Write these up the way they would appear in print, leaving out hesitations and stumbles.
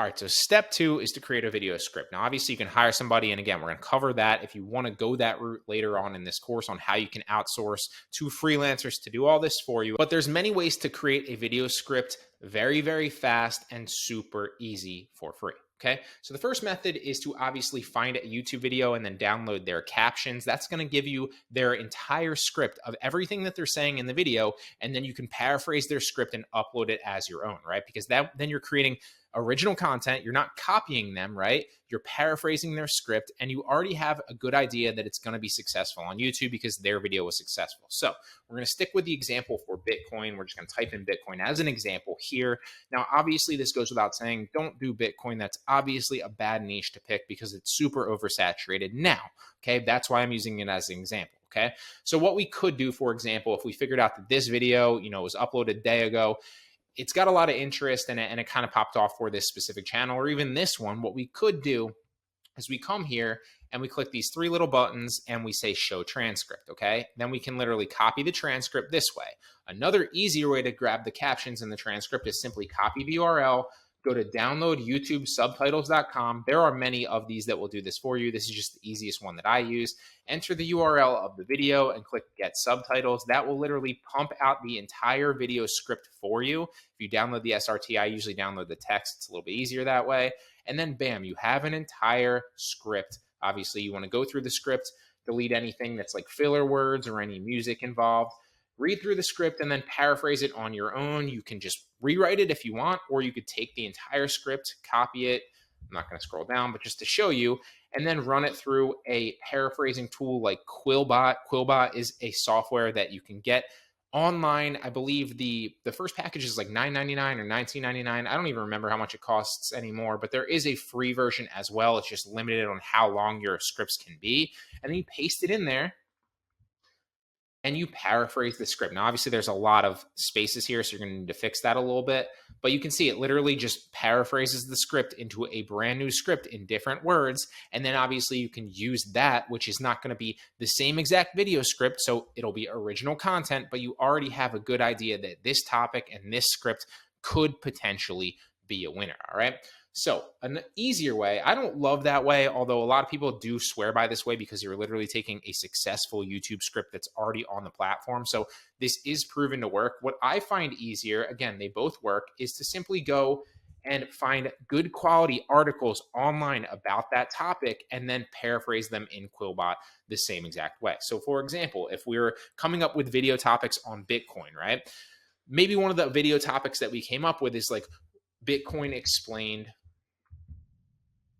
All right, so step 2 is to create a video script. Now, obviously, you can hire somebody, and again, we're going to cover that if you want to go that route later on in this course on how you can outsource to freelancers to do all this for you. But there's many ways to create a video script very, very fast and super easy for free. Okay, so the first method is to obviously find a YouTube video and then download their captions. That's going to give you their entire script of everything that they're saying in the video, and then you can paraphrase their script and upload it as your own, right? Because then you're creating original content. You're not copying them, right? You're paraphrasing their script, and you already have a good idea that it's going to be successful on YouTube because their video was successful. So we're going to stick with the example for Bitcoin. We're just going to type in Bitcoin as an example here. Now, obviously, this goes without saying, don't do Bitcoin. That's obviously a bad niche to pick because it's super oversaturated now. Okay, that's why I'm using it as an example. Okay, so what we could do, for example, if we figured out that this video, was uploaded a day ago, it's got a lot of interest and it kind of popped off for this specific channel, or even this one, what we could do is we come here and we click these 3 little buttons and we say show transcript, okay? Then we can literally copy the transcript this way. Another easier way to grab the captions in the transcript is simply copy the URL, go to download YouTubesubtitles.com. There are many of these that will do this for you. This is just the easiest one that I use. Enter the URL of the video and click get subtitles. That will literally pump out the entire video script for you. If you download the SRT, I usually download the text. It's a little bit easier that way. And then bam, you have an entire script. Obviously, you want to go through the script, delete anything that's like filler words or any music involved. Read through the script and then paraphrase it on your own. You can just rewrite it if you want, or you could take the entire script, copy it. I'm not going to scroll down, but just to show you, and then run it through a paraphrasing tool like Quillbot. Quillbot is a software that you can get online. I believe the first package is like $9.99 or $19.99. I don't even remember how much it costs anymore, but there is a free version as well. It's just limited on how long your scripts can be. And then you paste it in there and you paraphrase the script. Now, obviously, there's a lot of spaces here, so you're going to need to fix that a little bit. But you can see it literally just paraphrases the script into a brand new script in different words. And then obviously you can use that, which is not going to be the same exact video script. So it'll be original content, but you already have a good idea that this topic and this script could potentially be a winner. All right. So an easier way, I don't love that way, although a lot of people do swear by this way because you're literally taking a successful YouTube script that's already on the platform. So this is proven to work. What I find easier, again, they both work, is to simply go and find good quality articles online about that topic and then paraphrase them in Quillbot the same exact way. So for example, if we were coming up with video topics on Bitcoin, right? Maybe one of the video topics that we came up with is like Bitcoin explained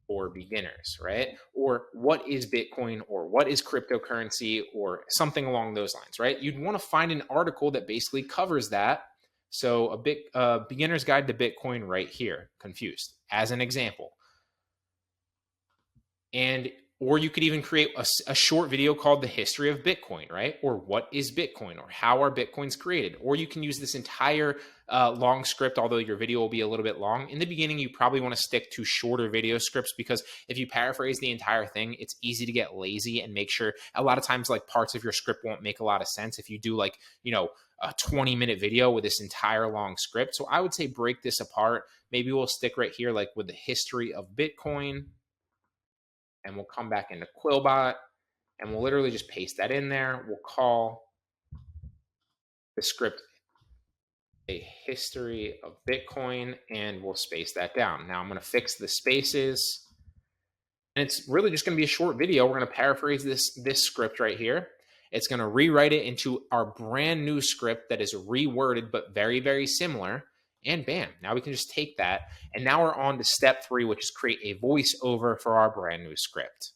for beginners, right? Or what is Bitcoin, or what is cryptocurrency, or something along those lines, right? You'd want to find an article that basically covers that. So a beginner's guide to Bitcoin right here, confused, as an example. Or you could even create a short video called The History of Bitcoin, right? Or what is Bitcoin, or how are Bitcoins created? Or you can use this entire long script, although your video will be a little bit long. In the beginning, you probably want to stick to shorter video scripts because if you paraphrase the entire thing, it's easy to get lazy and make sure a lot of times like parts of your script won't make a lot of sense if you do like, a 20-minute video with this entire long script. So I would say break this apart. Maybe we'll stick right here like with the history of Bitcoin. And we'll come back into Quillbot and we'll literally just paste that in there. We'll call the script a history of Bitcoin and we'll space that down. Now I'm going to fix the spaces and it's really just going to be a short video. We're going to paraphrase this script right here. It's going to rewrite it into our brand new script that is reworded, but very, very similar. And bam, now we can just take that. And now we're on to step 3, which is create a voiceover for our brand new script.